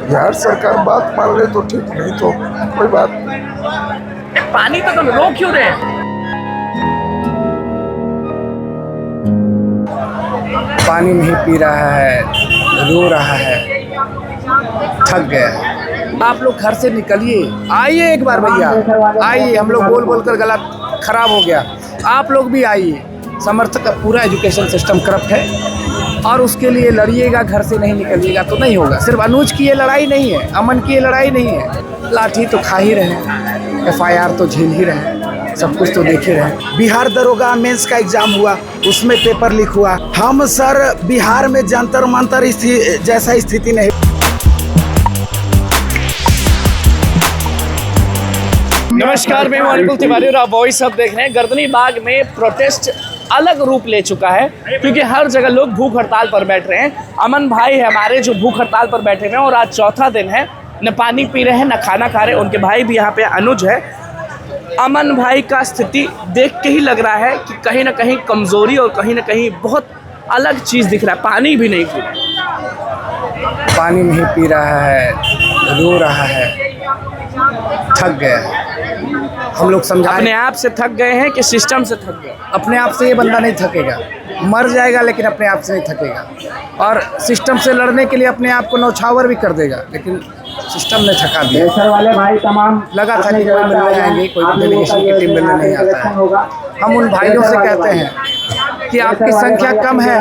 यार सरकार बात मान ले तो ठीक, नहीं तो कोई बात नहीं। पानी तो तुम रोक क्यों रहे हैं? पानी नहीं पी रहा है, रो रहा है, थक गया है। आप लोग घर से निकलिए, आइए एक बार भैया, आइए। हम लोग बोल बोल कर गला खराब हो गया, आप लोग भी आइए। समर्थक का पूरा एजुकेशन सिस्टम करप्ट है और उसके लिए लड़िएगा, घर से नहीं निकलिएगा तो नहीं होगा। सिर्फ अनुज की ये लड़ाई नहीं है, अमन की ये लड़ाई नहीं है। लाठी तो खा ही रहे, FIR तो झेल ही रहे, सब कुछ तो देख ही रहे। बिहार दरोगा मेंस का एग्जाम हुआ, उसमें पेपर लीक हुआ। हम सर बिहार में जंतर मंतर जैसा स्थिति नहीं। नमस्कार, मैं अनुकुल तिवारी और आप वॉइस अब देख रहे हैं। गर्दनी बाग में प्रोटेस्ट अलग रूप ले चुका है क्योंकि हर जगह लोग भूख हड़ताल पर बैठ रहे हैं। अमन भाई है हमारे जो भूख हड़ताल पर बैठे हुए हैं और आज चौथा दिन है, न पानी पी रहे हैं न खाना खा रहे हैं। उनके भाई भी यहाँ पे अनुज है। अमन भाई का स्थिति देख के ही लग रहा है कि कहीं ना कहीं कमज़ोरी और कहीं ना कहीं बहुत अलग चीज़ दिख रहा है। पानी भी नहीं पी रहा, पानी नहीं पी रहा है, रो रहा है, थक गया है। हम लोग समझा अपने आप से थक गए हैं कि सिस्टम से थक गए? अपने आप से ये बंदा नहीं थकेगा, मर जाएगा लेकिन अपने आप से नहीं थकेगा। और सिस्टम से लड़ने के लिए अपने आप को नौछावर भी कर देगा, लेकिन सिस्टम ने थका दिया। सर वाले भाई तमाम लगा था कि कोई मिलने आएंगे, कोई डेलीगेशन की टीम मिलने नहीं आता है। हम उन भाइयों से कहते हैं कि आपकी संख्या कम है,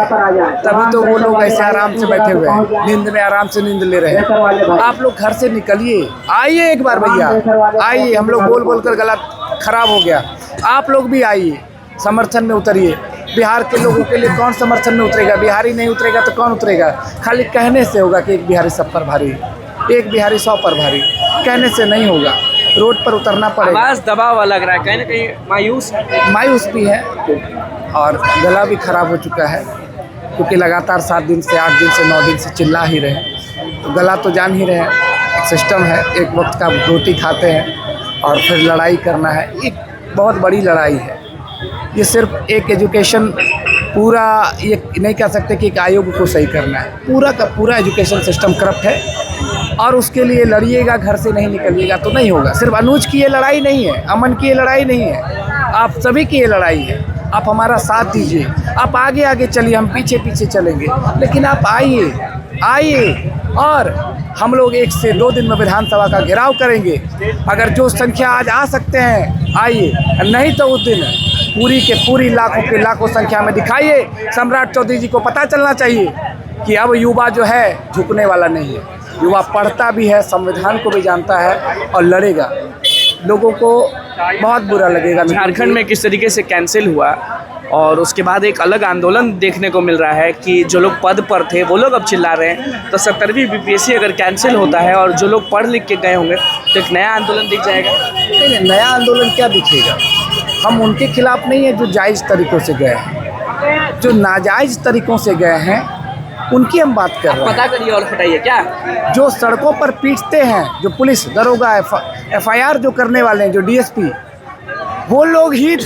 तभी तो वो लोग ऐसे आराम से बैठे हुए हैं, नींद में आराम से नींद ले रहे हैं। आप लोग घर से निकलिए, आइए एक बार भैया, आइए। हम लोग बोल बोल कर गला खराब हो गया, आप लोग भी आइए, समर्थन में उतरिए। बिहार के लोगों के लिए कौन समर्थन में उतरेगा? बिहारी नहीं उतरेगा तो कौन उतरेगा? खाली कहने से होगा कि एक बिहारी सब पर भारी, एक बिहारी 100 पर भारी, कहने से नहीं होगा। रोड पर उतरना पड़ेगा। आवाज़ दबा हुआ लग रहा है, कहीं ना कहीं मायूस है। मायूस भी है और गला भी खराब हो चुका है क्योंकि लगातार 7 दिन से 8 दिन से 9 दिन से चिल्ला ही रहे, तो गला तो जान ही रहे हैं। एक सिस्टम है, एक वक्त का रोटी खाते हैं और फिर लड़ाई करना है। एक बहुत बड़ी लड़ाई है ये। सिर्फ एक एजुकेशन पूरा ये नहीं कह सकते कि एक आयोग को सही करना है, पूरा का पूरा एजुकेशन सिस्टम करप्ट है और उसके लिए लड़िएगा, घर से नहीं निकलिएगा तो नहीं होगा। सिर्फ अनुज की ये लड़ाई नहीं है, अमन की ये लड़ाई नहीं है, आप सभी की ये लड़ाई है। आप हमारा साथ दीजिए, आप आगे आगे चलिए, हम पीछे पीछे चलेंगे, लेकिन आप आइए, आइए। और हम लोग 1 से 2 दिन में विधानसभा का घेराव करेंगे। अगर जो संख्या आज आ सकते हैं आइए, नहीं तो उस दिन पूरी के पूरी लाखों के लाखों संख्या में दिखाइए। सम्राट चौधरी जी को पता चलना चाहिए कि अब युवा जो है झुकने वाला नहीं है। युवा पढ़ता भी है, संविधान को भी जानता है और लड़ेगा। लोगों को बहुत बुरा लगेगा। झारखंड में किस तरीके से कैंसिल हुआ और उसके बाद एक अलग आंदोलन देखने को मिल रहा है कि जो लोग पद पर थे वो लोग अब चिल्ला रहे हैं। तो 70वीं BPSC अगर कैंसिल होता है और जो लोग पढ़ लिख के गए होंगे तो एक नया आंदोलन दिख जाएगा। नहीं, नया आंदोलन क्या दिखेगा? हम उनके खिलाफ नहीं है जो जायज़ तरीक़ों से गए हैं, जो नाजायज़ तरीक़ों से गए हैं उनकी हम बात कर रहे हैं। पता करिए और हटाइए क्या जो सड़कों पर पीटते हैं, जो पुलिस दरोगा FIR जो करने वाले हैं, जो DSP, वो लोग ही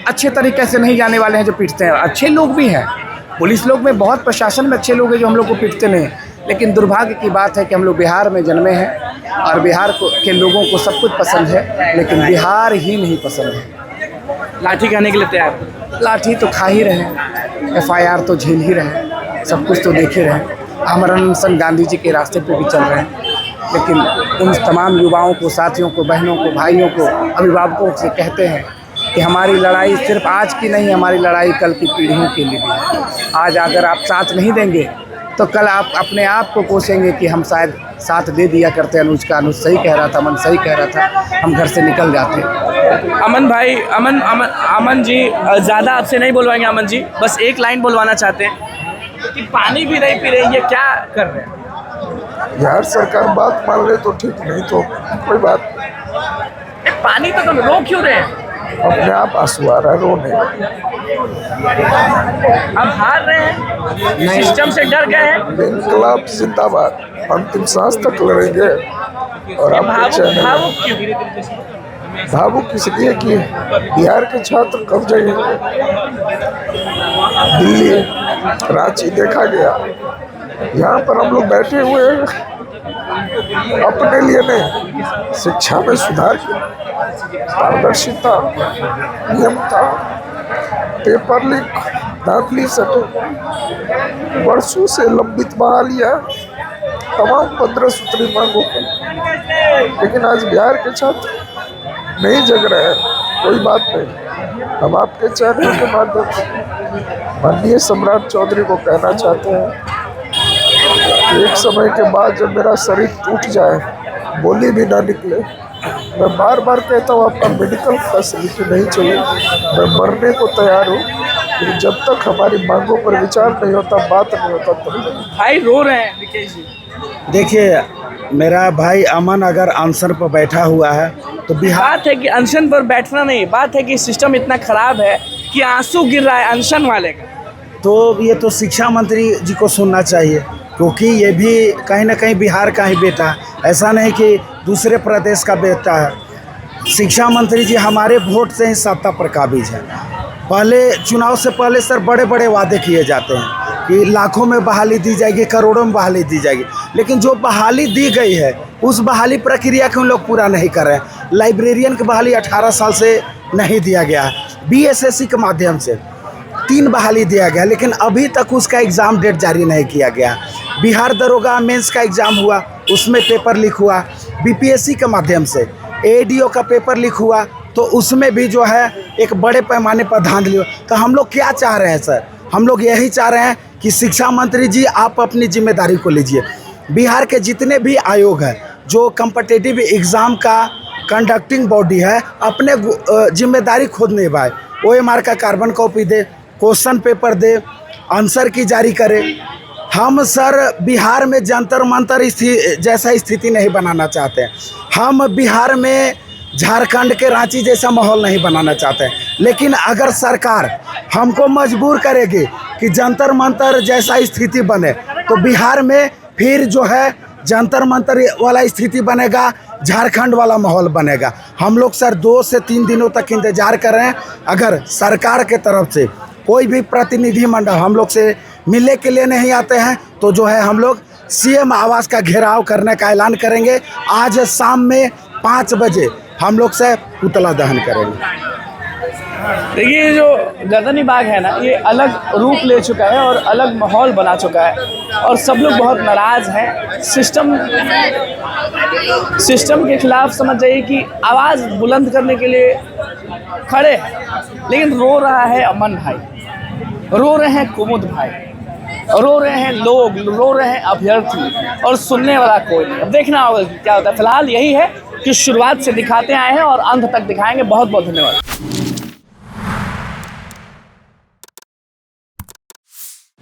अच्छे तरीके से नहीं जाने वाले हैं जो पीटते हैं। अच्छे लोग भी हैं, पुलिस लोग में बहुत, प्रशासन में अच्छे लोग हैं जो हम लोग को पीटते नहीं। लेकिन दुर्भाग्य की बात है कि हम लोग बिहार में जन्मे हैं और बिहार के लोगों को सब कुछ पसंद है, लेकिन बिहार ही नहीं पसंद है। लाठी खाने के लिए तैयार? लाठी तो खा ही रहे, FIR तो झेल ही रहे, सब कुछ तो देख ही रहे। अमरन गांधी जी के रास्ते पे भी चल रहे हैं, लेकिन उन तमाम युवाओं को, साथियों को, बहनों को, भाइयों को, अभिभावकों से कहते हैं कि हमारी लड़ाई सिर्फ आज की नहीं, हमारी लड़ाई कल की पीढ़ियों के लिए भी है। आज अगर आप साथ नहीं देंगे तो कल आप अपने आप को कोसेंगे कि हम शायद साथ दे दिया करते। अनुज सही कह रहा था, अमन सही कह रहा था, हम घर से निकल जाते। अमन भाई, अमन जी, ज़्यादा आपसे नहीं बोलवाएंगे अमन जी, बस एक लाइन बोलवाना चाहते हैं कि पानी भी नहीं पी रहे, ये क्या कर रहे हैं? यार सरकार बात मान ले तो ठीक, नहीं तो कोई बात नहीं। पानी तो तुम रोक क्यों रहे हैं? अपने आप आंसू आ रहा है, रो नहीं। अब हार रहे हैं, सिस्टम से डर गए हैं। इनकलाब जिंदाबाद, अंतिम सांस तक लड़ेंगे। और आप भावुक क्यों? भावुक इसलिए कि बिहार के छात्र कब जाएंगे? दिल्ली, रांची देखा गया, यहाँ पर हम लोग बैठे हुए हैं अपने लिए नहीं, शिक्षा में सुधार के लिए, पारदर्शिता, नियमता, पेपर लीक, धांधली सटे, वर्षों से लंबित बहालियां, तमाम 15 सूत्री मांगों पर। लेकिन आज बिहार के छात्र नहीं जग रहे हैं, कोई बात नहीं। हम आपके चैनल के माध्यम से माननीय सम्राट चौधरी को कहना चाहते हैं, एक समय के बाद जब मेरा शरीर टूट जाए, बोली भी ना निकले, मैं बार बार कहता हूँ आपका मेडिकल फैसिलिटी नहीं चाहिए, मैं मरने को तैयार हूँ, लेकिन जब तक हमारी मांगों पर विचार नहीं होता, बात नहीं होता, तब तक। भाई रो रहे हैं विकेश जी। देखिए, मेरा भाई अमन अगर अनशन पर बैठा हुआ है तो बिहार बात है कि अनशन पर बैठना नहीं, बात है कि सिस्टम इतना खराब है कि आंसू गिर रहा है अनशन वाले का। तो ये तो शिक्षा मंत्री जी को सुनना चाहिए, क्योंकि ये भी कहीं ना कहीं बिहार का ही बेटा है, ऐसा नहीं कि दूसरे प्रदेश का बेटा है। शिक्षा मंत्री जी हमारे वोट से ही सत्ता पर काबिज है। पहले चुनाव से पहले सर बड़े बड़े वादे किए जाते हैं कि लाखों में बहाली दी जाएगी, करोड़ों में बहाली दी जाएगी, लेकिन जो बहाली दी गई है उस बहाली प्रक्रिया को उन लोग पूरा नहीं कर रहे हैं। लाइब्रेरियन की बहाली 18 साल से नहीं दिया गया है, BSSC के माध्यम से 3 बहाली दिया गया, लेकिन अभी तक उसका एग्ज़ाम डेट जारी नहीं किया गया। बिहार दरोगा मेंस का एग्ज़ाम हुआ, उसमें पेपर लीक हुआ, BPSC के माध्यम से ADO का पेपर लीक हुआ, तो उसमें भी जो है एक बड़े पैमाने पर धांधली हो। तो हम लोग क्या चाह रहे हैं सर? हम लोग यही चाह रहे हैं कि शिक्षा मंत्री जी आप अपनी जिम्मेदारी को लीजिए। बिहार के जितने भी आयोग हैं, जो कम्पिटिटिव एग्ज़ाम का कंडक्टिंग बॉडी है, अपने जिम्मेदारी खुद निभाए। OMR का कार्बन कॉपी दे, क्वेश्चन पेपर दे, आंसर की जारी करे। हम सर बिहार में जंतर मंतर जैसा स्थिति नहीं बनाना चाहते हैं। हम बिहार में झारखंड के रांची जैसा माहौल नहीं बनाना चाहते हैं, लेकिन अगर सरकार हमको मजबूर करेगी कि जंतर मंतर जैसा स्थिति बने, तो बिहार में फिर जो है जंतर मंतर वाला स्थिति बनेगा, झारखंड वाला माहौल बनेगा। हम लोग सर 2 से 3 दिनों तक इंतज़ार कर रहे हैं। अगर सरकार के तरफ से कोई भी प्रतिनिधिमंडल हम लोग से मिलने के लिए नहीं आते हैं, तो जो है हम लोग CM आवास का घेराव करने का ऐलान करेंगे। आज शाम में 5 बजे हम लोग से पुतला दहन करेंगे। देखिए, ये जो गर्दनी बाग है ना, ये अलग रूप ले चुका है और अलग माहौल बना चुका है, और सब लोग बहुत नाराज़ हैं। सिस्टम के खिलाफ समझ जाइए कि आवाज़ बुलंद करने के लिए खड़े हैं, लेकिन रो रहा है अमन भाई, रो रहे हैं कुमुद भाई, रो रहे हैं लोग, रो रहे हैं अभ्यर्थी, और सुनने वाला कोई नहीं। अब देखना होगा क्या होता है। फिलहाल यही है कि शुरुआत से दिखाते आए हैं और अंत तक दिखाएंगे। बहुत बहुत धन्यवाद।